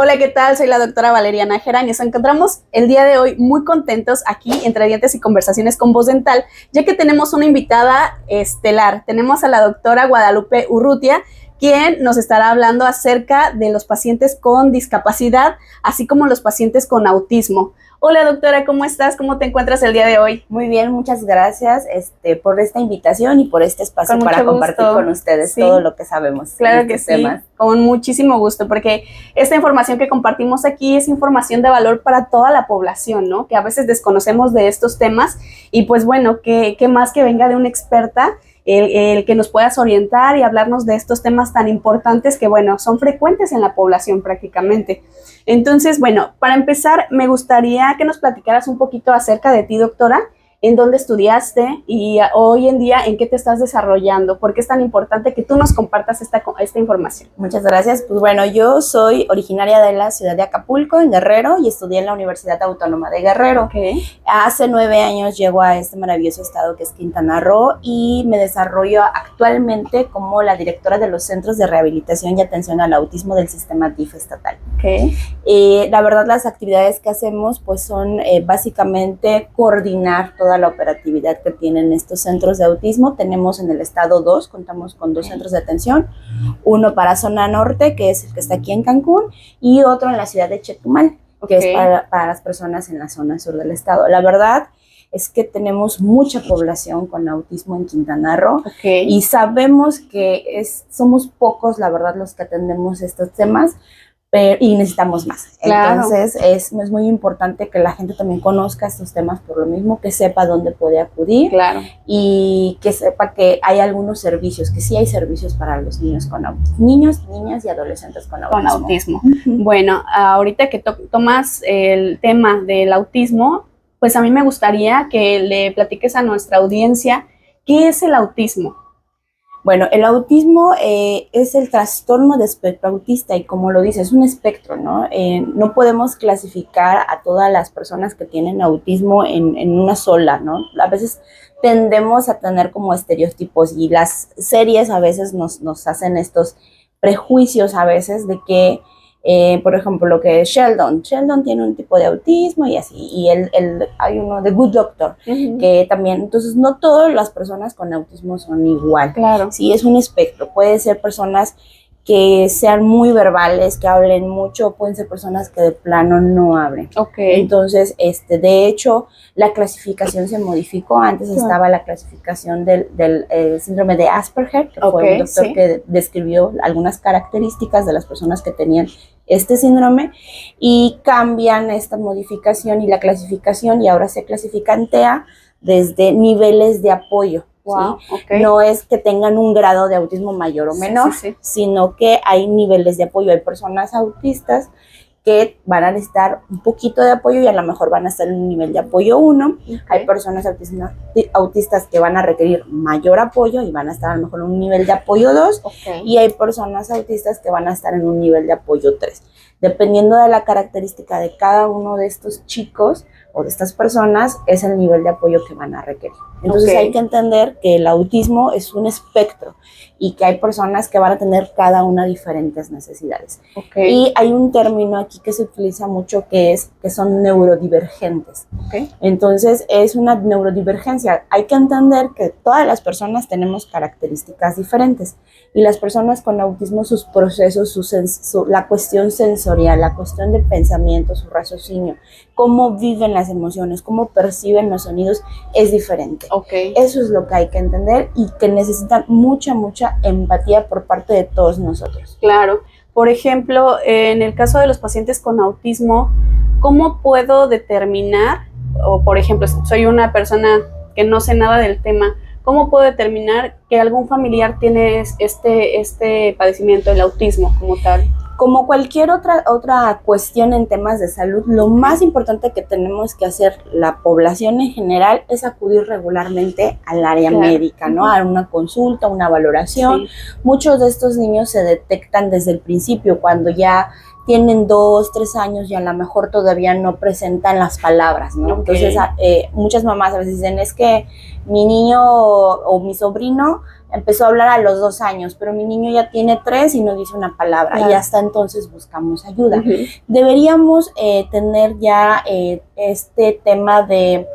Hola, ¿qué tal? Soy la doctora Valeria Nájera y nos encontramos el día de hoy muy contentos aquí Entre Dientes y Conversaciones con Voz Dental, ya que tenemos una invitada estelar. Tenemos a la doctora Guadalupe Urrutia, quien nos estará hablando acerca de los pacientes con discapacidad, así como los pacientes con autismo. Hola, doctora, ¿cómo estás? ¿Cómo te encuentras el día de hoy? Muy bien, muchas gracias por esta invitación y por este espacio para compartir con ustedes todo lo que sabemos. Claro que sí, temas. Con muchísimo gusto, porque esta información que compartimos aquí es información de valor para toda la población, ¿no? Que a veces desconocemos de estos temas y pues bueno, ¿qué más que venga de una experta? El que nos puedas orientar y hablarnos de estos temas tan importantes que, bueno, son frecuentes en la población prácticamente. Entonces, bueno, para empezar, me gustaría que nos platicaras un poquito acerca de ti, doctora, en dónde estudiaste y hoy en día en qué te estás desarrollando, por qué es tan importante que tú nos compartas esta información. Muchas gracias. Pues bueno, yo soy originaria de la ciudad de Acapulco, en Guerrero, y estudié en la Universidad Autónoma de Guerrero. Okay. Hace 9 años llego a este maravilloso estado que es Quintana Roo y me desarrollo actualmente como la directora de los Centros de Rehabilitación y Atención al Autismo del Sistema DIF estatal. Okay. La verdad, las actividades que hacemos pues son básicamente coordinar toda la operatividad que tienen estos centros de autismo. Tenemos en el estado 2, contamos con 2 centros de atención, uno para zona norte, que es el que está aquí en Cancún, y otro en la ciudad de Chetumal, que es para las personas en la zona sur del estado. La verdad es que tenemos mucha población con autismo en Quintana Roo y sabemos que somos pocos, la verdad, los que atendemos estos temas, y necesitamos más. Claro. Entonces es muy importante que la gente también conozca estos temas, por lo mismo que sepa dónde puede acudir. Claro. Y que sepa que hay algunos servicios, que sí hay servicios para los niños con autismo, niños, niñas y adolescentes con autismo. Bueno, ahorita que tomas el tema del autismo, pues a mí me gustaría que le platiques a nuestra audiencia qué es el autismo. Bueno, el autismo es el trastorno de espectro autista y como lo dice, es un espectro, ¿no? No podemos clasificar a todas las personas que tienen autismo en una sola, ¿no? A veces tendemos a tener como estereotipos y las series a veces nos hacen estos prejuicios a veces de que, por ejemplo, lo que es Sheldon tiene un tipo de autismo y así, y hay uno de Good Doctor, que también, entonces no todas las personas con autismo son igual. Claro. Sí, es un espectro, puede ser personas que sean muy verbales, que hablen mucho, pueden ser personas que de plano no hablen. Entonces, de hecho, la clasificación se modificó. Antes estaba la clasificación del síndrome de Asperger, que fue un doctor que describió algunas características de las personas que tenían este síndrome, y cambian esta modificación y la clasificación, y ahora se clasifica en TEA desde niveles de apoyo. Wow, ¿sí? No es que tengan un grado de autismo mayor o menor, sino que hay niveles de apoyo. Hay personas autistas que van a necesitar un poquito de apoyo y a lo mejor van a estar en un nivel de apoyo 1. Hay personas autistas que van a requerir mayor apoyo y van a estar a lo mejor en un nivel de apoyo 2. Y hay personas autistas que van a estar en un nivel de apoyo 3. Dependiendo de la característica de cada uno de estos chicos o de estas personas, es el nivel de apoyo que van a requerir. Entonces hay que entender que el autismo es un espectro y que hay personas que van a tener cada una diferentes necesidades. Y hay un término aquí que se utiliza mucho que son neurodivergentes. Entonces es una neurodivergencia. Hay que entender que todas las personas tenemos características diferentes y las personas con autismo, sus procesos, la cuestión sensorial, la cuestión del pensamiento, su raciocinio, cómo viven las emociones, cómo perciben los sonidos, es diferente. Eso es lo que hay que entender y que necesitan mucha empatía por parte de todos nosotros. Claro. Por ejemplo, en el caso de los pacientes con autismo, ¿cómo puedo determinar, o por ejemplo, soy una persona que no sé nada del tema, ¿cómo puedo determinar que algún familiar tiene este padecimiento, el autismo como tal? Como cualquier otra cuestión en temas de salud, lo más importante que tenemos que hacer la población en general es acudir regularmente al área médica, ¿no? A una consulta, una valoración. Muchos de estos niños se detectan desde el principio, cuando ya tienen 2, 3 años y a lo mejor todavía no presentan las palabras, ¿no? Entonces, muchas mamás a veces dicen, es que mi niño o mi sobrino empezó a hablar a los 2 años, pero mi niño ya tiene 3 y no dice una palabra, claro. y hasta entonces buscamos ayuda. Deberíamos tener ya este tema de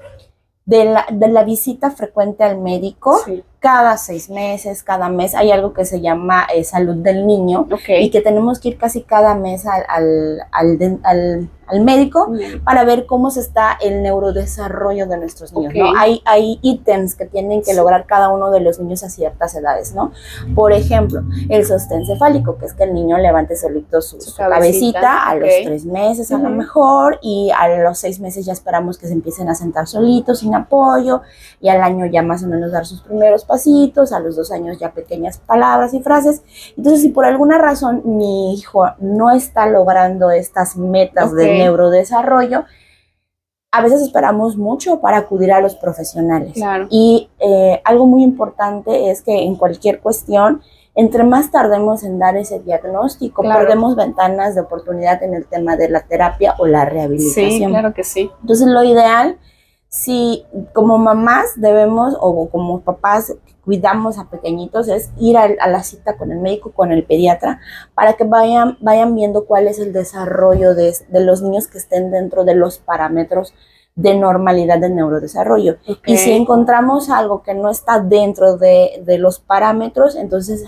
la visita frecuente al médico, sí, cada 6 meses, cada mes. Hay algo que se llama salud del niño, y que tenemos que ir casi cada mes al médico para ver cómo se está el neurodesarrollo de nuestros niños, ¿no? Hay ítems que tienen que lograr cada uno de los niños a ciertas edades, ¿no? Por ejemplo, el sostén cefálico, que es que el niño levante solito su cabecita a los 3 meses a lo mejor, y a los 6 meses ya esperamos que se empiecen a sentar solitos, sin apoyo, y al año ya más o menos dar sus primeros pasitos, a los 2 años ya pequeñas palabras y frases. Entonces, si por alguna razón mi hijo no está logrando estas metas de neurodesarrollo, a veces esperamos mucho para acudir a los profesionales. Claro. Y algo muy importante es que en cualquier cuestión, entre más tardemos en dar ese diagnóstico, claro, perdemos ventanas de oportunidad en el tema de la terapia o la rehabilitación. Sí, claro que sí. Entonces, lo ideal, si como mamás debemos, o como papás cuidamos a pequeñitos, es ir a la cita con el médico, con el pediatra, para que vayan viendo cuál es el desarrollo de los niños que estén dentro de los parámetros de normalidad del neurodesarrollo. Y si encontramos algo que no está dentro de los parámetros, entonces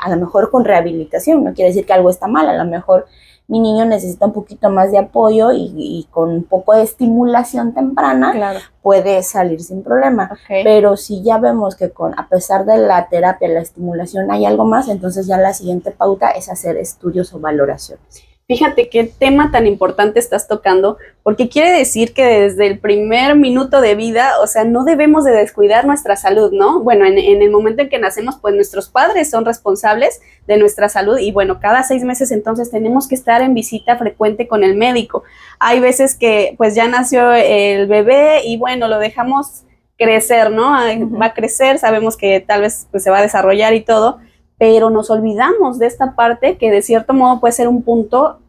a lo mejor con rehabilitación, no quiere decir que algo está mal, a lo mejor mi niño necesita un poquito más de apoyo y con un poco de estimulación temprana, claro, puede salir sin problema. Pero si ya vemos que a pesar de la terapia, la estimulación, hay algo más, entonces ya la siguiente pauta es hacer estudios o valoraciones. Fíjate qué tema tan importante estás tocando, porque quiere decir que desde el primer minuto de vida, o sea, no debemos de descuidar nuestra salud, ¿no? Bueno, en el momento en que nacemos, pues nuestros padres son responsables de nuestra salud y bueno, cada 6 meses entonces tenemos que estar en visita frecuente con el médico. Hay veces que pues ya nació el bebé y bueno, lo dejamos crecer, ¿no? Va a crecer, sabemos que tal vez pues, se va a desarrollar y todo, pero nos olvidamos de esta parte que de cierto modo puede ser un punto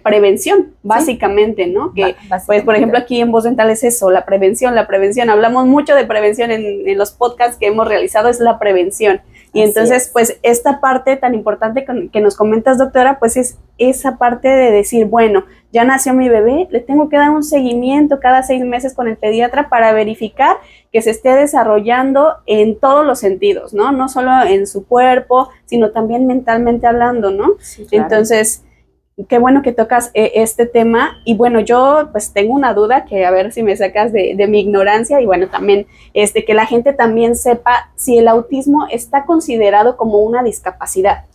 prevención, básicamente, ¿sí? ¿No? Que, pues, por ejemplo, aquí en Voz Dental es eso, la prevención, hablamos mucho de prevención en los podcasts que hemos realizado, es la prevención. Y entonces, pues, esta parte tan importante que nos comentas, doctora, pues es esa parte de decir, bueno, ya nació mi bebé, le tengo que dar un seguimiento cada 6 meses con el pediatra para verificar que se esté desarrollando en todos los sentidos, ¿no? No solo en su cuerpo, sino también mentalmente hablando, ¿no? Sí, claro. Entonces, qué bueno que tocas este tema. Y bueno, yo pues tengo una duda que a ver si me sacas de mi ignorancia y bueno, también que la gente también sepa si el autismo está considerado como una discapacidad.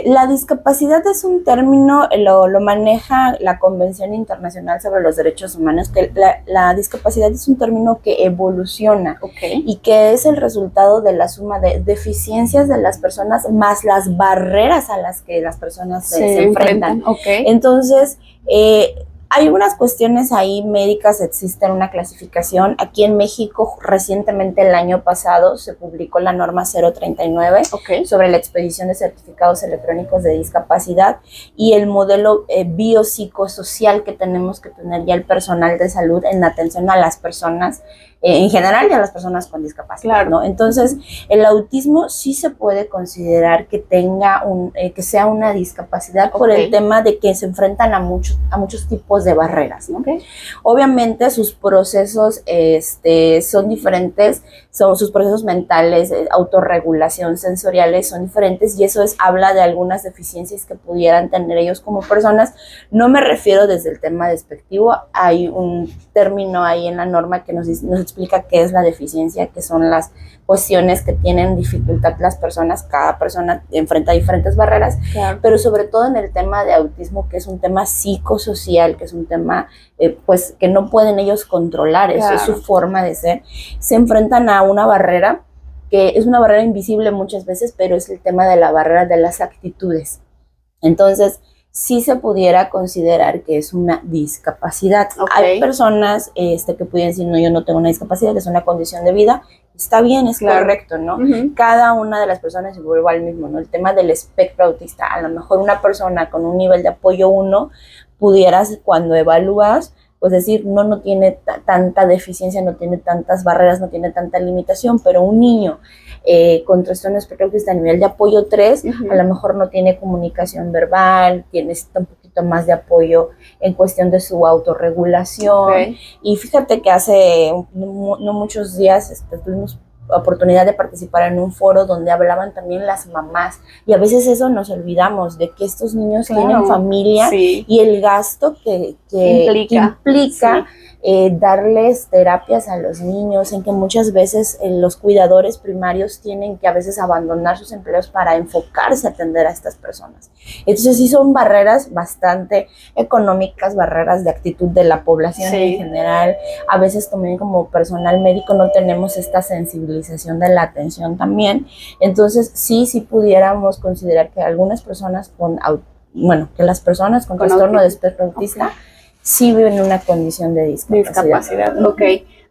La discapacidad es un término, lo maneja la Convención Internacional sobre los Derechos Humanos, que la discapacidad es un término que evoluciona y que es el resultado de la suma de deficiencias de las personas más las barreras a las que las personas se enfrentan. Entonces, hay unas cuestiones ahí médicas, existe una clasificación. Aquí en México, recientemente el año pasado, se publicó la norma 039 sobre la expedición de certificados electrónicos de discapacidad y el modelo biopsicosocial que tenemos que tener ya el personal de salud en atención a las personas en general y a las personas con discapacidad, claro, ¿no? Entonces, el autismo sí se puede considerar que tenga que sea una discapacidad por el tema de que se enfrentan a muchos tipos de barreras, ¿no? Obviamente sus procesos son diferentes, sus procesos mentales, autorregulación, sensoriales son diferentes y eso habla de algunas deficiencias que pudieran tener ellos como personas. No me refiero desde el tema despectivo, hay un término ahí en la norma que nos explica qué es la deficiencia, qué son las cuestiones que tienen dificultad las personas, cada persona enfrenta diferentes barreras, claro, pero sobre todo en el tema de autismo, que es un tema psicosocial, que es un tema pues que no pueden ellos controlar, claro, eso es su forma de ser, se enfrentan a una barrera que es una barrera invisible muchas veces, pero es el tema de la barrera de las actitudes. Entonces, sí se pudiera considerar que es una discapacidad. Hay personas que pudieran decir, no, yo no tengo una discapacidad, es una condición de vida. Está bien, es claro, correcto, ¿no? Cada una de las personas, y vuelvo al mismo, ¿no? El tema del espectro autista, a lo mejor una persona con un nivel de apoyo 1, pudieras, cuando evalúas, pues decir, no tiene tanta deficiencia, no tiene tantas barreras, no tiene tanta limitación, pero un niño con trastorno espectro autista a nivel de apoyo 3, a lo mejor no tiene comunicación verbal, necesita un poquito más de apoyo en cuestión de su autorregulación. Y fíjate que hace no muchos días tuvimos oportunidad de participar en un foro donde hablaban también las mamás, y a veces eso nos olvidamos de que estos niños tienen familia, y el gasto que implica darles terapias a los niños, en que muchas veces los cuidadores primarios tienen que a veces abandonar sus empleos para enfocarse a atender a estas personas. Entonces sí son barreras bastante económicas, barreras de actitud de la población en general. A veces también como personal médico no tenemos esta sensibilización de la atención también. Entonces sí pudiéramos considerar que algunas personas que las personas con trastorno de espectro autista sí viven una condición de discapacidad. Ok.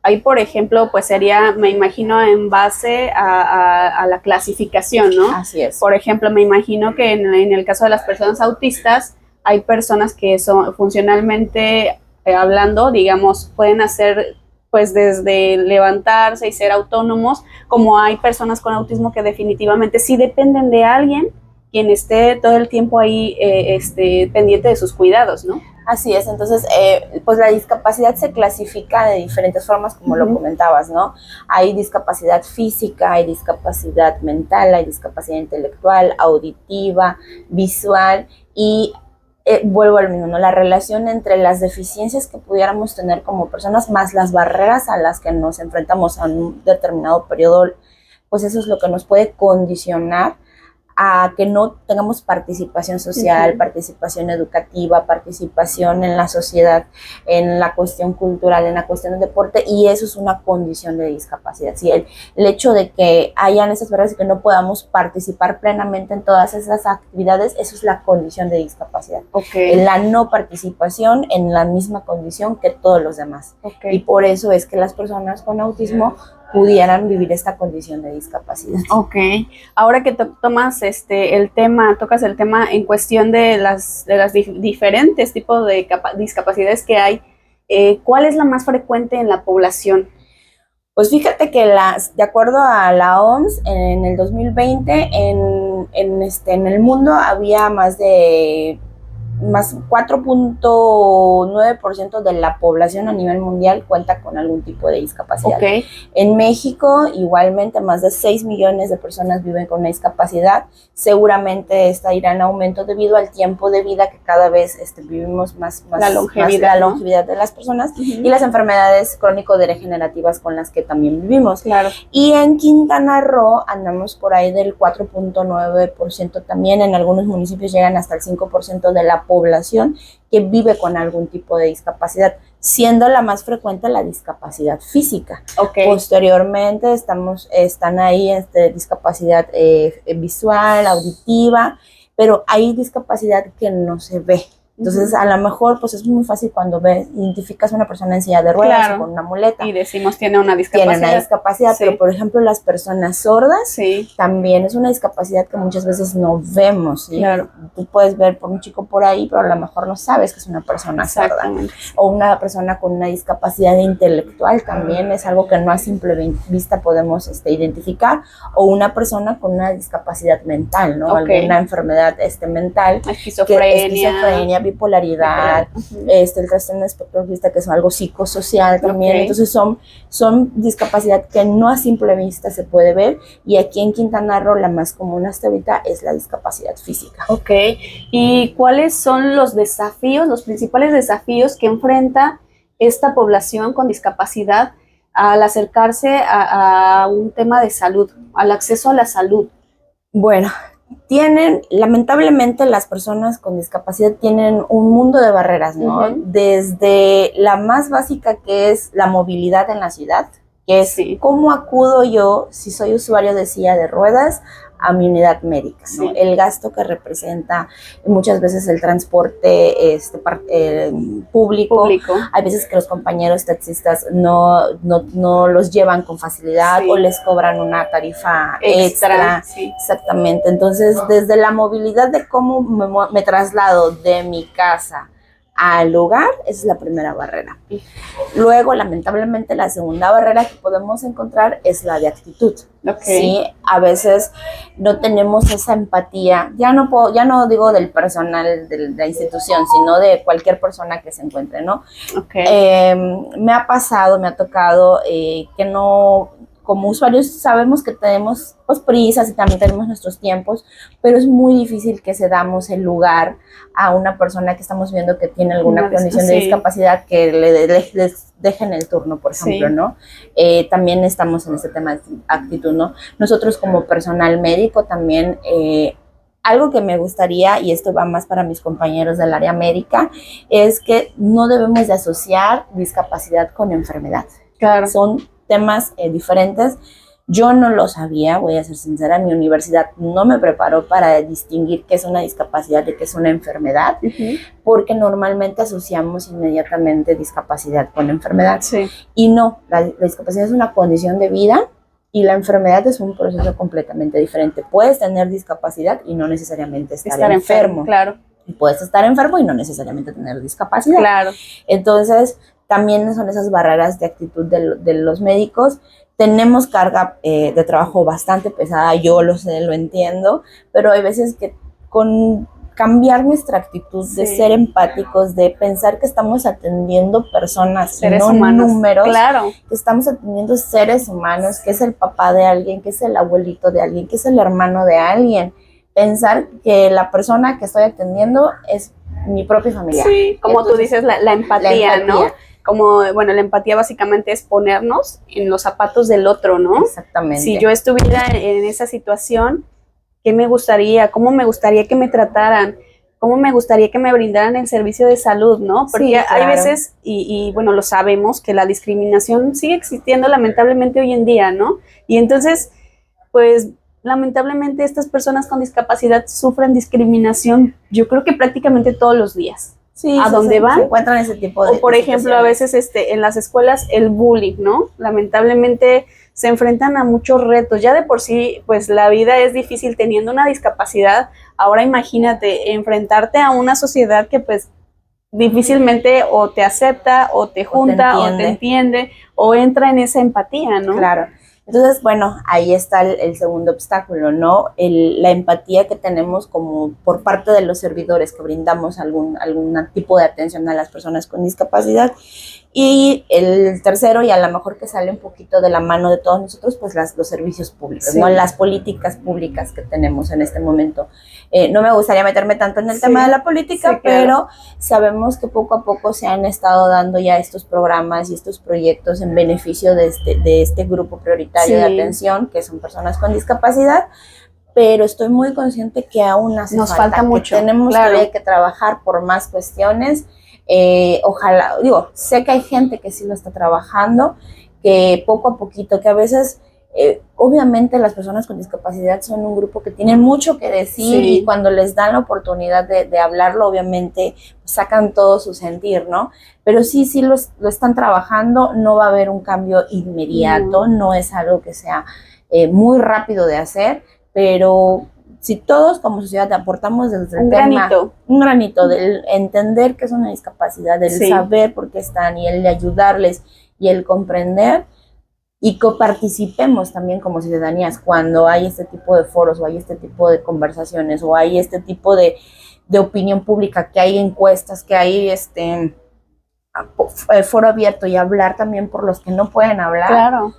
Ahí, por ejemplo, pues sería, me imagino, en base a la clasificación, ¿no? Así es. Por ejemplo, me imagino que en el caso de las personas autistas, hay personas que son funcionalmente hablando, digamos, pueden hacer pues desde levantarse y ser autónomos, como hay personas con autismo que definitivamente sí dependen de alguien quien esté todo el tiempo ahí pendiente de sus cuidados, ¿no? Así es, entonces, pues la discapacidad se clasifica de diferentes formas, como lo comentabas, ¿no? Hay discapacidad física, hay discapacidad mental, hay discapacidad intelectual, auditiva, visual, y vuelvo al mismo, ¿no? La relación entre las deficiencias que pudiéramos tener como personas, más las barreras a las que nos enfrentamos a un determinado periodo, pues eso es lo que nos puede condicionar a que no tengamos participación social, participación educativa, participación en la sociedad, en la cuestión cultural, en la cuestión del deporte, y eso es una condición de discapacidad. ¿Sí? El hecho de que hayan esas barreras y que no podamos participar plenamente en todas esas actividades, eso es la condición de discapacidad. La no participación en la misma condición que todos los demás. Y por eso es que las personas con autismo pudieran vivir esta condición de discapacidad. Ahora que tocas el tema en cuestión de las diferentes tipos de discapacidades que hay, ¿cuál es la más frecuente en la población? Pues fíjate que de acuerdo a la OMS, en el 2020 en el mundo había más 4.9% de la población a nivel mundial cuenta con algún tipo de discapacidad. En México, igualmente, más de 6 millones de personas viven con una discapacidad. Seguramente esta irá en aumento debido al tiempo de vida que cada vez vivimos más la longevidad de las personas y las enfermedades crónico-degenerativas con las que también vivimos. Y en Quintana Roo andamos por ahí del 4.9%, también en algunos municipios llegan hasta el 5% de la población que vive con algún tipo de discapacidad, siendo la más frecuente la discapacidad física. Posteriormente están ahí discapacidad visual, auditiva, pero hay discapacidad que no se ve. Entonces, a lo mejor, pues es muy fácil cuando identificas a una persona en silla de ruedas o con una muleta. Y decimos tiene una discapacidad. Pero por ejemplo, las personas sordas también es una discapacidad que muchas veces no vemos. ¿Sí? Tú puedes ver por un chico por ahí, pero a lo mejor no sabes que es una persona sorda. O una persona con una discapacidad intelectual también es algo que no a simple vista podemos identificar. O una persona con una discapacidad mental, ¿no? Alguna enfermedad mental. Esquizofrenia, bipolaridad, el trastorno de espectro autista, que es algo psicosocial también. Entonces son discapacidad que no a simple vista se puede ver, y aquí en Quintana Roo la más común hasta ahorita es la discapacidad física. ¿Y cuáles son los principales desafíos que enfrenta esta población con discapacidad al acercarse a un tema de salud, al acceso a la salud? Bueno, lamentablemente las personas con discapacidad tienen un mundo de barreras, ¿no? Desde la más básica, que es la movilidad en la ciudad, que es cómo acudo yo, si soy usuario de silla de ruedas, a mi unidad médica, ¿no? El gasto que representa muchas veces el transporte público. Hay veces que los compañeros taxistas no los llevan con facilidad o les cobran una tarifa extra. Exactamente. Entonces, desde la movilidad de cómo me traslado de mi casa al hogar, esa es la primera barrera. Luego, lamentablemente, la segunda barrera que podemos encontrar es la de actitud. ¿Sí? A veces no tenemos esa empatía, ya no digo del personal de la institución, sino de cualquier persona que se encuentre, ¿no? Me ha tocado que no, como usuarios sabemos que tenemos pues prisas y también tenemos nuestros tiempos, pero es muy difícil que cedamos el lugar a una persona que estamos viendo que tiene alguna condición de discapacidad, que les dejen el turno, por ejemplo, ¿no? También estamos en este tema de actitud, ¿no? Nosotros como personal médico también, algo que me gustaría, y esto va más para mis compañeros del área médica, es que no debemos de asociar discapacidad con enfermedad. Claro. Son temas diferentes. Yo no lo sabía, voy a ser sincera, mi universidad no me preparó para distinguir qué es una discapacidad de qué es una enfermedad, porque normalmente asociamos inmediatamente discapacidad con enfermedad. Y no, la discapacidad es una condición de vida y la enfermedad es un proceso completamente diferente. Puedes tener discapacidad y no necesariamente estar enfermo. Claro. Y puedes estar enfermo y no necesariamente tener discapacidad. Claro. Entonces, también son esas barreras de actitud de los médicos. Tenemos carga de trabajo bastante pesada, yo lo sé, lo entiendo, pero hay veces que con cambiar nuestra actitud de ser empáticos, de pensar que estamos atendiendo personas, seres no humanos, números, claro, que estamos atendiendo seres humanos, que es el papá de alguien, que es el abuelito de alguien, que es el hermano de alguien. Pensar que la persona que estoy atendiendo es mi propio familiar. Sí, como entonces, tú dices, la empatía, ¿no? Como, bueno, la empatía básicamente es ponernos en los zapatos del otro, ¿no? Exactamente. Si yo estuviera en esa situación, ¿qué me gustaría? ¿Cómo me gustaría que me trataran? ¿Cómo me gustaría que me brindaran el servicio de salud, no? Porque sí, claro, hay veces, y bueno, lo sabemos, que la discriminación sigue existiendo lamentablemente hoy en día, ¿no? Y entonces, pues, lamentablemente estas personas con discapacidad sufren discriminación, yo creo que prácticamente todos los días. Sí, a donde van, se encuentran ese tipo de o por ejemplo a veces en las escuelas el bullying, ¿no? Lamentablemente se enfrentan a muchos retos, ya de por sí pues la vida es difícil teniendo una discapacidad, ahora imagínate enfrentarte a una sociedad que pues difícilmente o te acepta o te junta o te entiende o entra en esa empatía, ¿no? Claro. Entonces, bueno, ahí está el segundo obstáculo, ¿no? La empatía que tenemos como por parte de los servidores que brindamos algún tipo de atención a las personas con discapacidad. Y el tercero, y a lo mejor que sale un poquito de la mano de todos nosotros, pues los servicios públicos, ¿no? Las políticas públicas que tenemos en este momento. No me gustaría meterme tanto en el tema de la política, pero sabemos que poco a poco se han estado dando ya estos programas y estos proyectos en beneficio de este grupo prioritario de atención, que son personas con discapacidad, pero estoy muy consciente que aún nos falta mucho. Tenemos todavía que trabajar por más cuestiones. Ojalá, sé que hay gente que sí lo está trabajando, que poco a poquito, que a veces, obviamente las personas con discapacidad son un grupo que tienen mucho que decir y cuando les dan la oportunidad de hablarlo, obviamente sacan todo su sentir, ¿no? Pero sí lo están trabajando, no va a haber un cambio inmediato, no es algo que sea muy rápido de hacer, pero si todos como sociedad aportamos desde el tema, un granito del entender que es una discapacidad, del saber por qué están y el de ayudarles y el comprender y que participemos también como ciudadanías cuando hay este tipo de foros o hay este tipo de conversaciones o hay este tipo de opinión pública, que hay encuestas, que hay foro abierto y hablar también por los que no pueden hablar. Claro.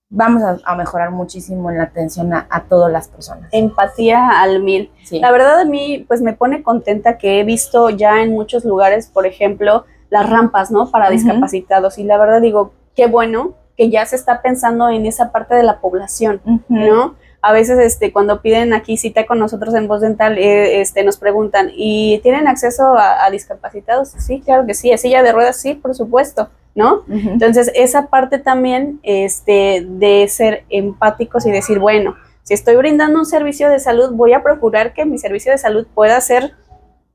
Vamos a mejorar muchísimo en la atención a todas las personas. Empatía al 1000. Sí. La verdad a mí pues me pone contenta que he visto ya en muchos lugares, por ejemplo, las rampas, ¿no? Para discapacitados. Y la verdad digo, qué bueno que ya se está pensando en esa parte de la población, ¿no? A veces cuando piden aquí cita con nosotros en Voz Dental, nos preguntan, ¿y tienen acceso a discapacitados? Sí, claro que sí. ¿A silla de ruedas? Sí, por supuesto, ¿no? Entonces, esa parte también de ser empáticos y decir, bueno, si estoy brindando un servicio de salud, voy a procurar que mi servicio de salud pueda ser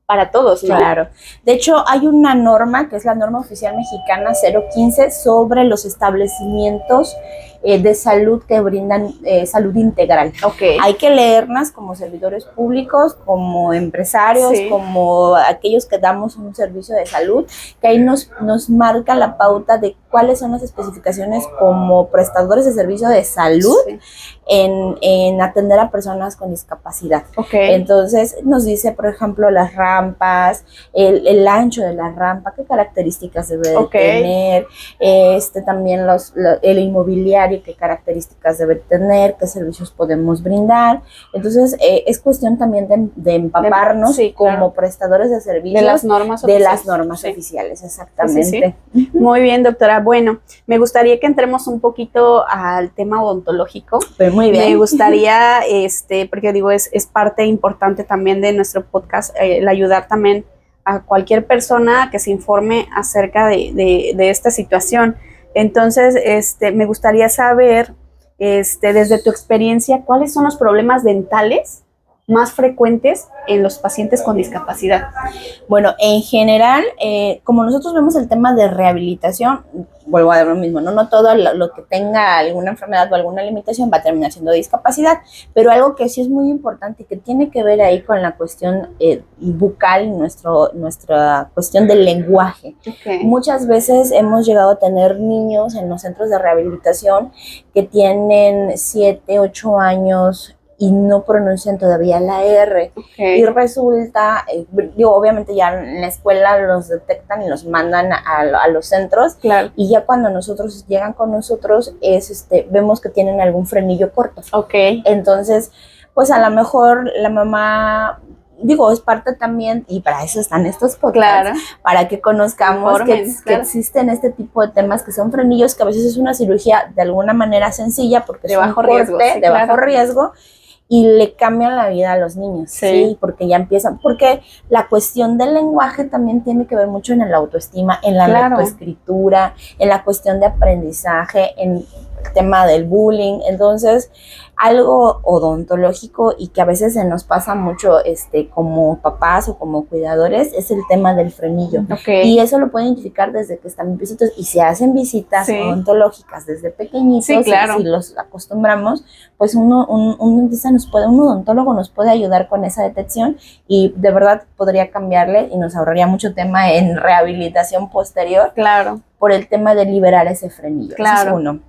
para todos, ¿no? Claro. De hecho, hay una norma, que es la norma oficial mexicana 015, sobre los establecimientos de salud que brindan salud integral. Okay. Hay que leerlas como servidores públicos, como empresarios, sí, como aquellos que damos un servicio de salud, que ahí nos marca la pauta de cuáles son las especificaciones como prestadores de servicio de salud, sí, en atender a personas con discapacidad. Okay. Entonces nos dice, por ejemplo, las rampas, el ancho de la rampa, qué características debe de tener, también el inmobiliario, qué características debe tener, qué servicios podemos brindar. Entonces es cuestión también de empaparnos, sí, como claro, prestadores de servicios de las normas oficiales. De las normas, sí, oficiales, exactamente. Sí, sí, sí. Muy bien, doctora. Bueno, me gustaría que entremos un poquito al tema odontológico. Pues muy bien. Me gustaría, porque digo, es parte importante también de nuestro podcast, el ayudar también a cualquier persona que se informe acerca de esta situación. Entonces, me gustaría saber, desde tu experiencia, ¿cuáles son los problemas dentales más frecuentes en los pacientes con discapacidad? Bueno, en general, como nosotros vemos el tema de rehabilitación, vuelvo a ver lo mismo, no todo lo que tenga alguna enfermedad o alguna limitación va a terminar siendo discapacidad, pero algo que sí es muy importante y que tiene que ver ahí con la cuestión bucal, nuestra cuestión del lenguaje. Okay. Muchas veces hemos llegado a tener niños en los centros de rehabilitación que tienen 7, 8 años y no pronuncian todavía la R. Okay. Y resulta, obviamente ya en la escuela los detectan y los mandan a los centros. Claro. Y ya cuando nosotros llegan con nosotros, vemos que tienen algún frenillo corto. Okay. Entonces, pues a lo mejor la mamá, es parte también, y para eso están estos podcasts, claro, para que conozcamos que existen este tipo de temas que son frenillos, que a veces es una cirugía de alguna manera sencilla, porque de es bajo un corte, riesgo, sí, de bajo riesgo, y le cambian la vida a los niños, sí, porque ya empiezan, porque la cuestión del lenguaje también tiene que ver mucho en la autoestima, en la lectoescritura, en la cuestión de aprendizaje, en el tema del bullying. Entonces, algo odontológico y que a veces se nos pasa mucho como papás o como cuidadores es el tema del frenillo. Okay. Y eso lo pueden identificar desde que están visitas y se hacen visitas, sí, odontológicas desde pequeñitos. Sí, claro. Si los acostumbramos, pues un odontólogo nos puede ayudar con esa detección y de verdad podría cambiarle y nos ahorraría mucho tema en rehabilitación posterior. Claro. Por el tema de liberar ese frenillo. Claro. Eso es uno.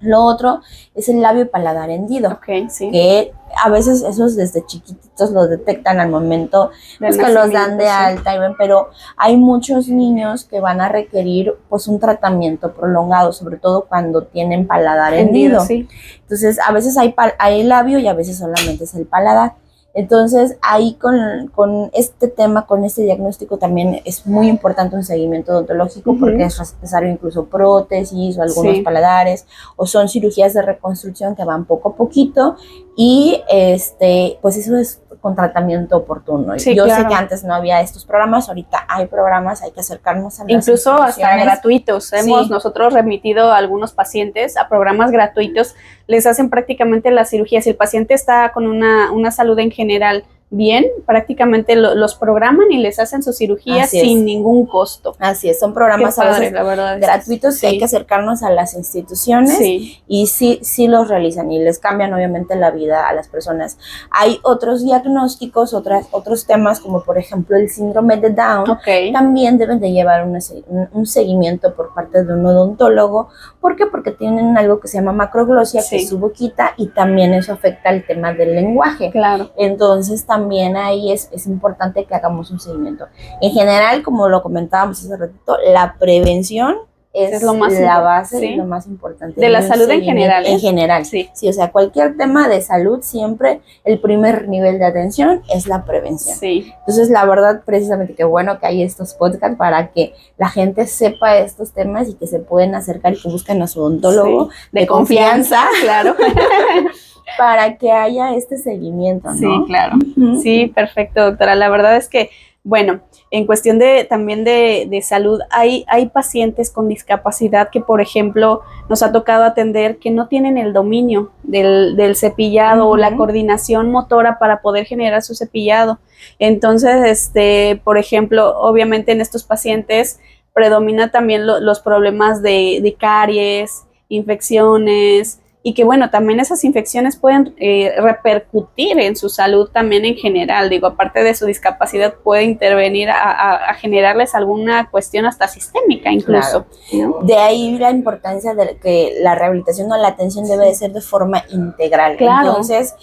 Lo otro es el labio y paladar hendido, okay, sí, que a veces esos desde chiquititos los detectan al momento pues, que los dan de alta, sí, pero hay muchos niños que van a requerir pues un tratamiento prolongado, sobre todo cuando tienen paladar hendido. Sí. Entonces a veces hay labio y a veces solamente es el paladar. Entonces, ahí con este tema, con este diagnóstico también es muy importante un seguimiento odontológico, porque es necesario incluso prótesis o algunos, sí, paladares, o son cirugías de reconstrucción que van poco a poquito y pues eso es con tratamiento oportuno. Sí, yo sé que antes no había estos programas, ahorita hay programas, hay que acercarnos a las incluso hasta gratuitos. Hemos nosotros remitido a algunos pacientes a programas gratuitos, les hacen prácticamente la cirugía. Si el paciente está con una salud en general bien, prácticamente los programan y les hacen su cirugía sin ningún costo. Así es, son programas a veces gratuitos, que hay que acercarnos a las instituciones, y sí los realizan y les cambian obviamente la vida a las personas. Hay otros diagnósticos, otros temas como por ejemplo el síndrome de Down, también deben de llevar un seguimiento por parte de un odontólogo. ¿Por qué? Porque tienen algo que se llama macroglosia, que es su boquita, y también eso afecta el tema del lenguaje. Claro. Entonces también ahí es importante que hagamos un seguimiento. En general, como lo comentábamos hace ratito, la prevención es la base y lo más importante. De la salud en general. En general, sí, o sea, cualquier tema de salud, siempre el primer nivel de atención es la prevención. Sí. Entonces, la verdad, precisamente, qué bueno que hay estos podcasts para que la gente sepa estos temas y que se pueden acercar y que busquen a su odontólogo de confianza. Claro. Para que haya este seguimiento, ¿no? Sí, claro. Sí, perfecto, doctora. La verdad es que, bueno, en cuestión también de salud, hay pacientes con discapacidad que, por ejemplo, nos ha tocado atender que no tienen el dominio del cepillado o la coordinación motora para poder generar su cepillado. Entonces, por ejemplo, obviamente en estos pacientes predomina también los problemas de caries, infecciones, y que bueno, también esas infecciones pueden repercutir en su salud también en general. Digo, aparte de su discapacidad, puede intervenir a generarles alguna cuestión hasta sistémica incluso. Claro. ¿No? De ahí la importancia de que la rehabilitación o la atención debe de ser de forma integral. Claro. Entonces,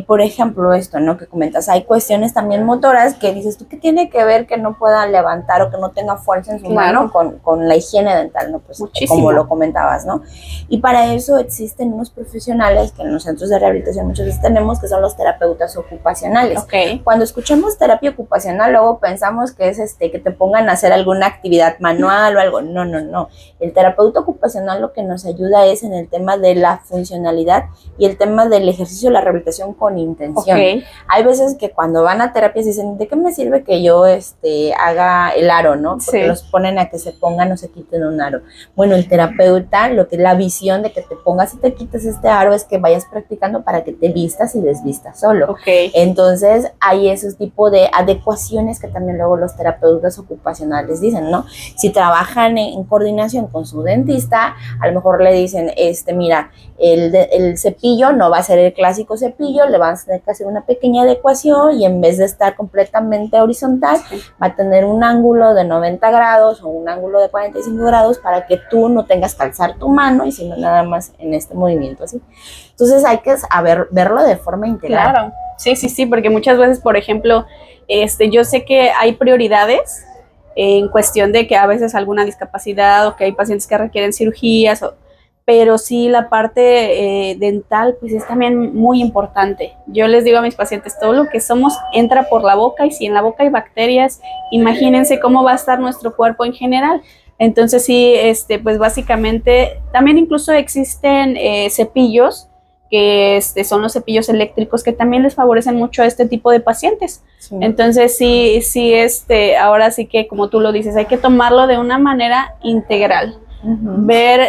por ejemplo, esto, ¿no? Que comentas, hay cuestiones también motoras que dices tú, ¿qué tiene que ver que no pueda levantar o que no tenga fuerza en su mano con la higiene dental, ¿no? Pues muchísimo, como lo comentabas, ¿no? Y para eso existen unos profesionales que en los centros de rehabilitación muchas veces tenemos, que son los terapeutas ocupacionales. Okay. Cuando escuchamos terapia ocupacional, luego pensamos que es que te pongan a hacer alguna actividad manual o algo. No, no, no. El terapeuta ocupacional lo que nos ayuda es en el tema de la funcionalidad y el tema del ejercicio de la rehabilitación con intención. Okay. Hay veces que cuando van a terapias dicen, ¿de qué me sirve que yo haga el aro, no? Porque los ponen a que se pongan o se quiten un aro. Bueno, el terapeuta, lo que la visión de que te pongas y te quites este aro es que vayas practicando para que te vistas y desvistas solo. Okay. Entonces hay esos tipos de adecuaciones que también luego los terapeutas ocupacionales dicen, ¿no? Si trabajan en coordinación con su dentista, a lo mejor le dicen, mira, el cepillo no va a ser el clásico cepillo, le van a tener que hacer una pequeña adecuación y en vez de estar completamente horizontal, va a tener un ángulo de 90 grados o un ángulo de 45 grados para que tú no tengas que alzar tu mano y sino nada más en este movimiento. Así. Entonces hay que verlo de forma integral. Claro, sí, porque muchas veces, por ejemplo, yo sé que hay prioridades en cuestión de que a veces alguna discapacidad o que hay pacientes que requieren cirugías, pero sí la parte dental pues es también muy importante. Yo les digo a mis pacientes, todo lo que somos entra por la boca y si en la boca hay bacterias, imagínense cómo va a estar nuestro cuerpo en general. Entonces sí, pues básicamente también incluso existen cepillos que son los cepillos eléctricos que también les favorecen mucho a este tipo de pacientes. Sí. Entonces sí, ahora sí que como tú lo dices, hay que tomarlo de una manera integral. Uh-huh. Ver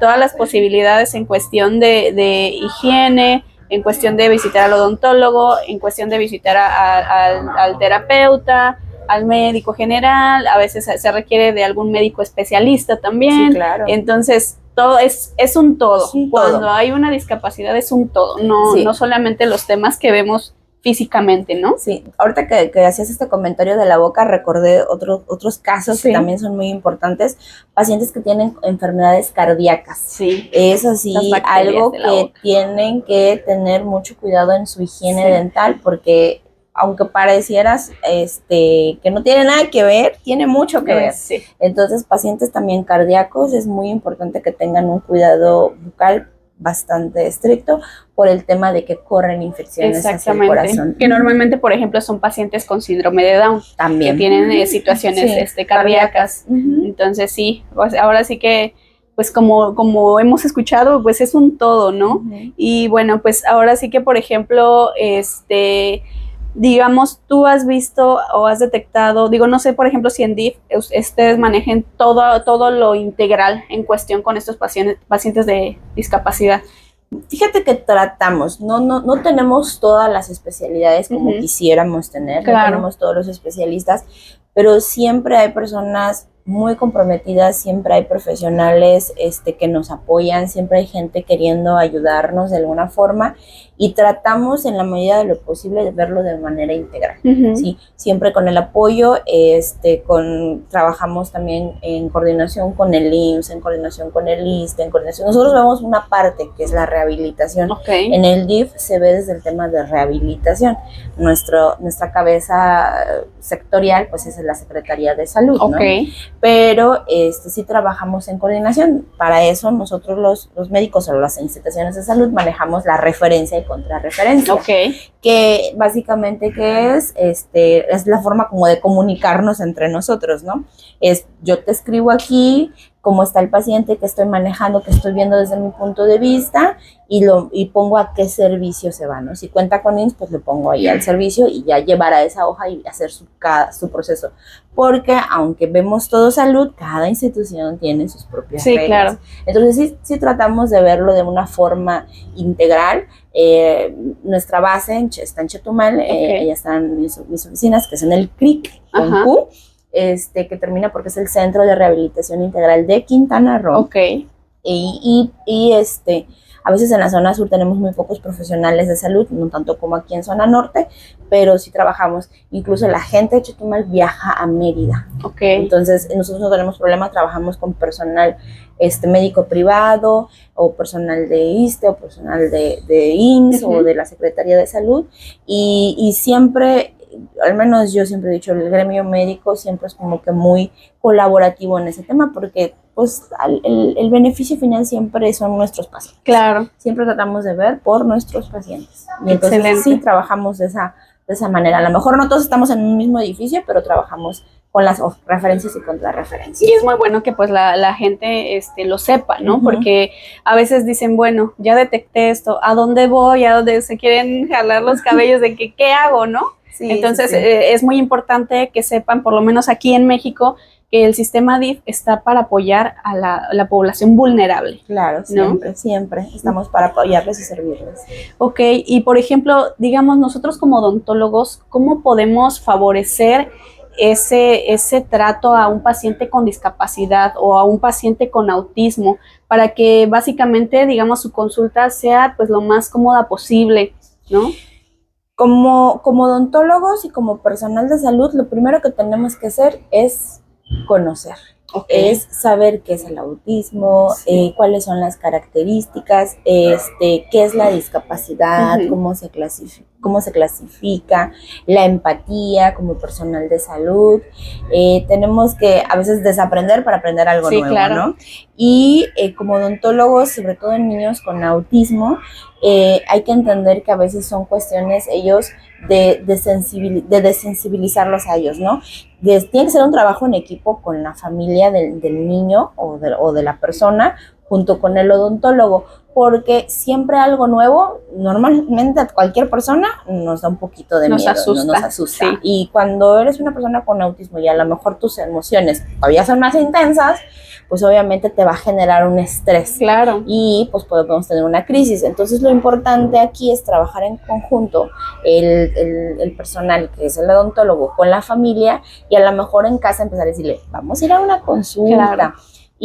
todas las posibilidades en cuestión de higiene, en cuestión de visitar al odontólogo, en cuestión de visitar al terapeuta, al médico general, a veces se requiere de algún médico especialista también. Sí, claro. Entonces, todo es un todo. Sí, cuando todo. hay una discapacidad es un todo, no solamente los temas que vemos físicamente, ¿no? Sí, ahorita que hacías este comentario de la boca, recordé otros casos que también son muy importantes, pacientes que tienen enfermedades cardíacas. Sí. Es así algo que tienen que tener mucho cuidado en su higiene dental, porque aunque parecieras que no tiene nada que ver, tiene mucho que ver. Sí. Entonces, pacientes también cardíacos, es muy importante que tengan un cuidado bucal bastante estricto por el tema de que corren infecciones hacia el corazón. Que normalmente, por ejemplo, son pacientes con síndrome de Down. También. Que tienen situaciones cardíacas. Uh-huh. Entonces, sí, pues ahora sí que pues como hemos escuchado, pues es un todo, ¿no? Uh-huh. Y bueno, pues ahora sí que, por ejemplo, digamos, tú has visto o has detectado, digo, no sé, por ejemplo, si en DIF ustedes manejen todo lo integral en cuestión con estos pacientes de discapacidad. Fíjate que tratamos, no tenemos todas las especialidades como quisiéramos tener, claro. No tenemos todos los especialistas, pero siempre hay personas muy comprometidas, siempre hay profesionales que nos apoyan, siempre hay gente queriendo ayudarnos de alguna forma y tratamos en la medida de lo posible de verlo de manera integral, uh-huh. ¿sí? Siempre con el apoyo, trabajamos también en coordinación con el IMSS, en coordinación con el ISSSTE, en coordinación. Nosotros vemos una parte que es la rehabilitación. Okay. En el DIF se ve desde el tema de rehabilitación. Nuestra cabeza sectorial pues es la Secretaría de Salud, okay. ¿no? Pero sí trabajamos en coordinación. Para eso nosotros los médicos o las instituciones de salud manejamos la referencia y contrarreferencia. Okay. Que básicamente ¿qué es? Es la forma como de comunicarnos entre nosotros, ¿no? Yo te escribo aquí cómo está el paciente, qué estoy manejando, qué estoy viendo desde mi punto de vista y pongo a qué servicio se va, ¿no? Si cuenta con IMSS, pues le pongo ahí al servicio y ya llevar a esa hoja y hacer su proceso. Porque aunque vemos todo salud, cada institución tiene sus propias reglas. Claro. Entonces sí tratamos de verlo de una forma integral. Nuestra base está en Chetumal, ahí están mis oficinas, que es en el CRIC, con Q. Que termina porque es el Centro de Rehabilitación Integral de Quintana Roo. Okay. A veces en la zona sur tenemos muy pocos profesionales de salud, no tanto como aquí en zona norte, pero sí trabajamos. Incluso la gente de Chetumal viaja a Mérida. Okay. Entonces, nosotros no tenemos problema, trabajamos con personal médico privado, o personal de ISSSTE, o personal de IMSS, o de la Secretaría de Salud, y siempre, al menos yo siempre he dicho, el gremio médico siempre es como que muy colaborativo en ese tema, porque pues el beneficio final siempre son nuestros pacientes. Claro. Siempre tratamos de ver por nuestros pacientes. Y entonces excelente. Sí trabajamos de esa manera. A lo mejor no todos estamos en un mismo edificio, pero trabajamos con las referencias y contrarreferencias. Y es muy bueno que pues la gente lo sepa, ¿no? Porque a veces dicen, bueno, ya detecté esto, ¿a dónde voy? ¿A dónde se quieren jalar los cabellos de que qué hago, no? Sí, entonces sí. Es muy importante que sepan, por lo menos aquí en México, que el sistema DIF está para apoyar a la población vulnerable. Claro, siempre, ¿no? Siempre estamos para apoyarles y servirles. Ok, y por ejemplo, digamos, nosotros como odontólogos, ¿cómo podemos favorecer ese trato a un paciente con discapacidad o a un paciente con autismo para que básicamente, digamos, su consulta sea pues lo más cómoda posible, ¿no? Como odontólogos y como personal de salud, lo primero que tenemos que hacer es conocer, es saber qué es el autismo, cuáles son las características, qué es la discapacidad, cómo se clasifica, la empatía como personal de salud. Tenemos que a veces desaprender para aprender algo nuevo, claro. ¿No? Y como odontólogos, sobre todo en niños con autismo, hay que entender que a veces son cuestiones ellos de desensibilizarlos a ellos, ¿no? Tiene que ser un trabajo en equipo con la familia del niño o de la persona junto con el odontólogo, porque siempre algo nuevo, normalmente a cualquier persona nos da un poquito de miedo, nos asusta. Sí. Y cuando eres una persona con autismo y a lo mejor tus emociones todavía son más intensas, pues obviamente te va a generar un estrés. Claro. Y pues podemos tener una crisis. Entonces lo importante aquí es trabajar en conjunto el personal, que es el odontólogo, con la familia, y a lo mejor en casa empezar a decirle, vamos a ir a una consulta. Claro.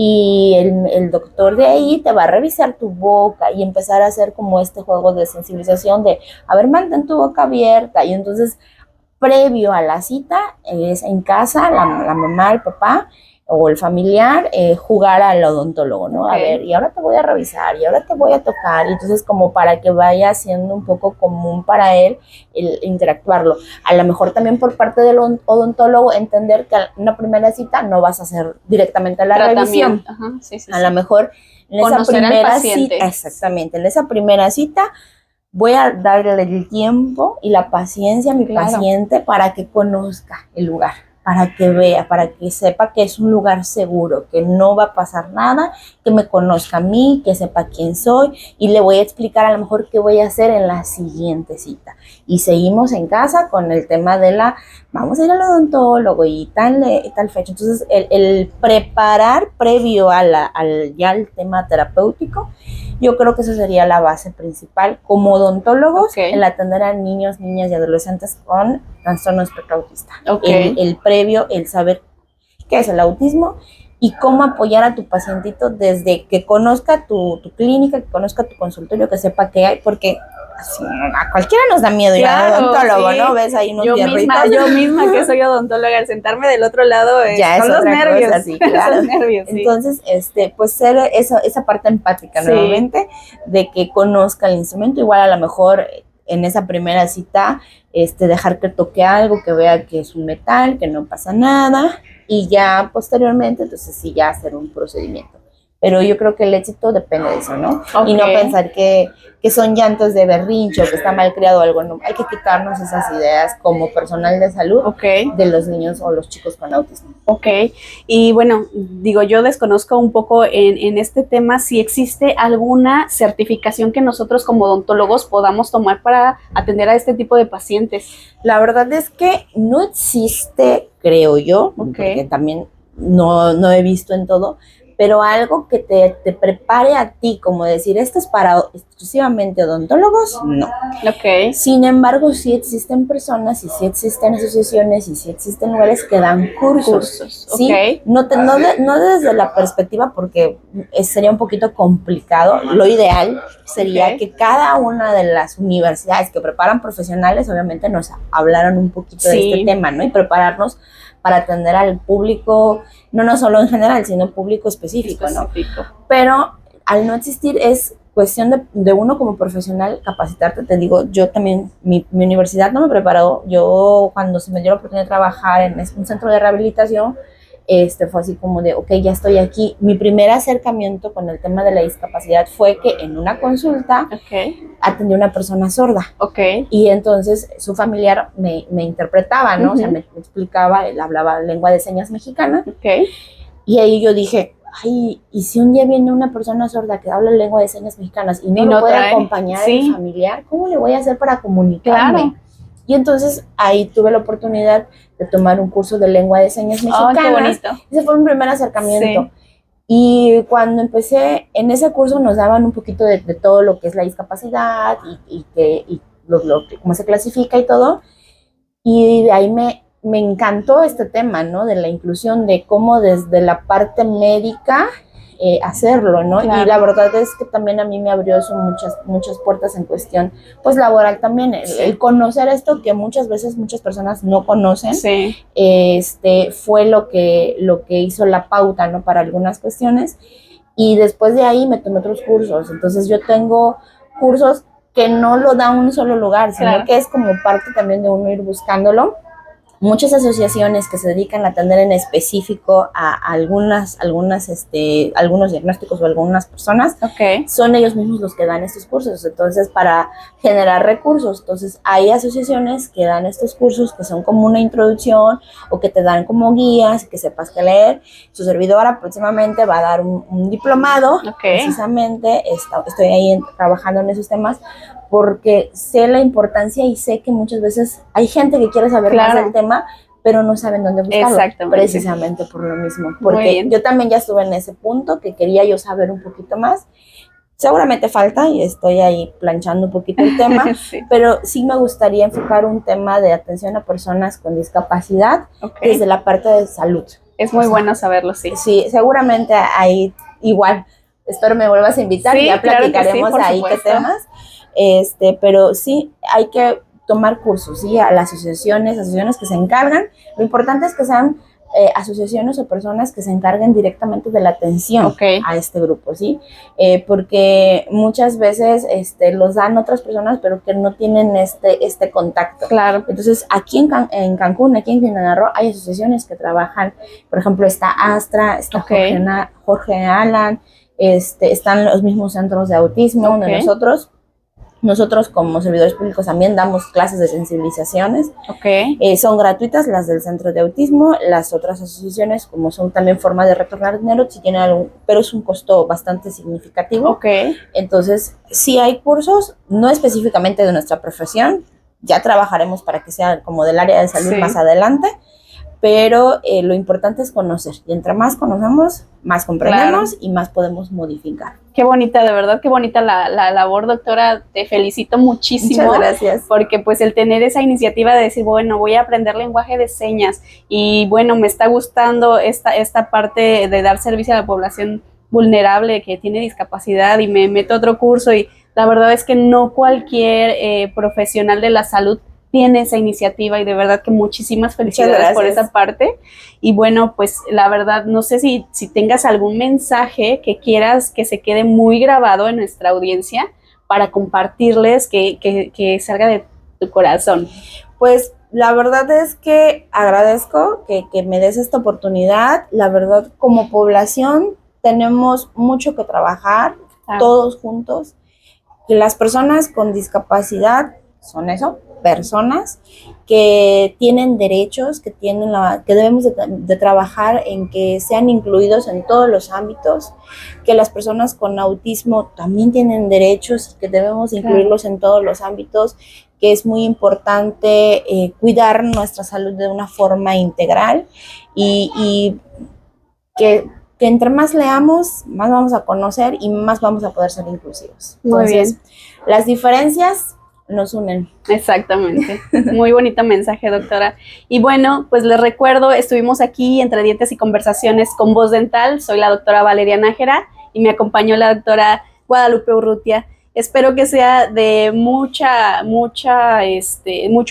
Y el doctor de ahí te va a revisar tu boca y empezar a hacer como este juego de sensibilización de, a ver, mantén tu boca abierta. Y entonces, previo a la cita, es en casa, la mamá, el papá o el familiar, jugar al odontólogo, ¿no? A ver, y ahora te voy a revisar, y ahora te voy a tocar, y entonces como para que vaya siendo un poco común para él el interactuarlo. A lo mejor también por parte del odontólogo entender que en una primera cita no vas a hacer directamente la revisión. Ajá, sí. A lo mejor en esa primera cita, exactamente, en esa primera cita voy a darle el tiempo y la paciencia a mi paciente para que conozca el lugar, para que vea, para que sepa que es un lugar seguro, que no va a pasar nada, que me conozca a mí, que sepa quién soy, y le voy a explicar a lo mejor qué voy a hacer en la siguiente cita. Y seguimos en casa con el tema de vamos a ir al odontólogo y tal fecha. Entonces, el preparar previo ya al tema terapéutico, yo creo que eso sería la base principal como odontólogos, el atender a niños, niñas y adolescentes con trastorno espectro autista. El previo, el saber qué es el autismo y cómo apoyar a tu pacientito desde que conozca tu clínica, que conozca tu consultorio, que sepa qué hay, porque así, a cualquiera nos da miedo ir al odontólogo, ¿no? Ves ahí unos hierritos. Yo misma que soy odontóloga, al sentarme del otro lado son los nervios. Cosa, sí, claro. Los nervios, sí. Entonces, pues ser esa parte empática nuevamente, de que conozca el instrumento, igual a lo mejor en esa primera cita, dejar que toque algo, que vea que es un metal, que no pasa nada, y ya posteriormente, entonces sí, ya hacer un procedimiento. Pero yo creo que el éxito depende de eso, ¿no? Y no pensar que son llantos de berrinche o que está mal criado o algo, no. Hay que quitarnos esas ideas como personal de salud de los niños o los chicos con autismo. Y bueno, digo, yo desconozco un poco en este tema si existe alguna certificación que nosotros como odontólogos podamos tomar para atender a este tipo de pacientes. La verdad es que no existe, creo yo, porque también no he visto en todo, pero algo que te prepare a ti, como decir, esto es para exclusivamente odontólogos, no. Ok. Sin embargo, sí existen personas y sí existen asociaciones y sí existen lugares que dan cursos. ¿Sí? Okay. No desde la perspectiva, porque sería un poquito complicado. Lo ideal sería que cada una de las universidades que preparan profesionales, obviamente, nos hablaran un poquito de este tema, ¿no? Y prepararnos para atender al público, no solo en general, sino público específico, ¿no? Pero al no existir es cuestión de uno como profesional capacitarte. Te digo, yo también, mi universidad no me preparó. Yo, cuando se me dio la oportunidad de trabajar en un centro de rehabilitación, fue así como de, ok, ya estoy aquí. Mi primer acercamiento con el tema de la discapacidad fue que en una consulta atendí a una persona sorda. Y entonces su familiar me interpretaba, ¿no? O sea, me explicaba, él hablaba lengua de señas mexicana. Y ahí yo dije, ay, y si un día viene una persona sorda que habla lengua de señas mexicanas y no lo puede acompañar el familiar, ¿cómo le voy a hacer para comunicarme? Claro. Y entonces ahí tuve la oportunidad de tomar un curso de lengua de señas mexicanas. Oh, qué bonito. Ese fue mi primer acercamiento. Y cuando empecé, en ese curso nos daban un poquito de todo lo que es la discapacidad y cómo se clasifica y todo. Y de ahí me encantó este tema, ¿no? De la inclusión, de cómo desde la parte médica hacerlo, ¿no? Claro. Y la verdad es que también a mí me abrió eso muchas puertas en cuestión, pues laboral también, el conocer esto que muchas veces muchas personas no conocen, fue lo que hizo la pauta, ¿no? Para algunas cuestiones, y después de ahí me tomé otros cursos. Entonces yo tengo cursos que no lo da un solo lugar, sino que es como parte también de uno ir buscándolo. Muchas asociaciones que se dedican a atender en específico a algunos diagnósticos o algunas personas, son ellos mismos los que dan estos cursos. Entonces, para generar recursos, entonces hay asociaciones que dan estos cursos que son como una introducción o que te dan como guías, que sepas qué leer. Su servidora próximamente va a dar un diplomado, precisamente, estoy ahí trabajando en esos temas, porque sé la importancia y sé que muchas veces hay gente que quiere saber más del tema, pero no saben dónde buscarlo, precisamente por lo mismo, porque yo también ya estuve en ese punto que quería yo saber un poquito más. Seguramente falta y estoy ahí planchando un poquito el tema, pero sí me gustaría enfocar un tema de atención a personas con discapacidad desde la parte de salud. Es muy bueno saberlo, sí. Sí, seguramente ahí igual, espero me vuelvas a invitar y ya platicaremos ahí qué temas. Pero sí, hay que tomar cursos, ¿sí? A las asociaciones que se encargan. Lo importante es que sean asociaciones o personas que se encarguen directamente de la atención a este grupo, ¿sí? Porque muchas veces los dan otras personas, pero que no tienen este contacto. Claro. Entonces, aquí en Cancún, aquí en Quintana Roo, hay asociaciones que trabajan, por ejemplo, está Astra, está Jorge Alan, están los mismos centros de autismo donde nosotros como servidores públicos también damos clases de sensibilizaciones. Son gratuitas las del centro de autismo. Las otras asociaciones, como son también forma de retornar dinero, si tienen algún, pero es un costo bastante significativo. Entonces, sí hay cursos, no específicamente de nuestra profesión. Ya trabajaremos para que sea como del área de salud más adelante. Pero lo importante es conocer, y entre más conocemos, más comprendemos y más podemos modificar. Qué bonita, de verdad, qué bonita la labor, doctora, te felicito muchísimo. Muchas gracias. Porque pues el tener esa iniciativa de decir, bueno, voy a aprender lenguaje de señas y bueno, me está gustando esta parte de dar servicio a la población vulnerable que tiene discapacidad y me meto a otro curso, y la verdad es que no cualquier profesional de la salud tiene esa iniciativa, y de verdad que muchísimas felicidades por esa parte. Y bueno, pues la verdad, no sé si tengas algún mensaje que quieras que se quede muy grabado en nuestra audiencia para compartirles, que salga de tu corazón. Pues la verdad es que agradezco que me des esta oportunidad. La verdad, como población tenemos mucho que trabajar, todos juntos. Que las personas con discapacidad son eso, personas que tienen derechos, que debemos de trabajar en que sean incluidos en todos los ámbitos, que las personas con autismo también tienen derechos y que debemos incluirlos en todos los ámbitos, que es muy importante cuidar nuestra salud de una forma integral y que que entre más leamos, más vamos a conocer y más vamos a poder ser inclusivos. Muy bien. Las diferencias nos unen. Exactamente. Muy bonito mensaje, doctora. Y bueno, pues les recuerdo, estuvimos aquí entre dientes y conversaciones con Voz Dental. Soy la doctora Valeria Nájera y me acompañó la doctora Guadalupe Urrutia. Espero que sea de mucho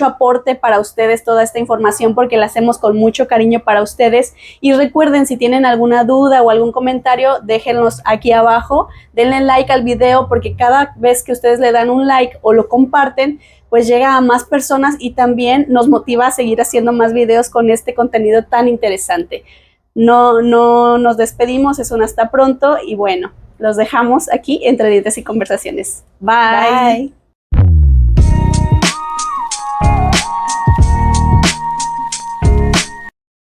aporte para ustedes toda esta información, porque la hacemos con mucho cariño para ustedes. Y recuerden, si tienen alguna duda o algún comentario, déjenlos aquí abajo. Denle like al video, porque cada vez que ustedes le dan un like o lo comparten, pues llega a más personas y también nos motiva a seguir haciendo más videos con este contenido tan interesante. No nos despedimos, es un hasta pronto y bueno, los dejamos aquí entre dientes y conversaciones. Bye. Bye.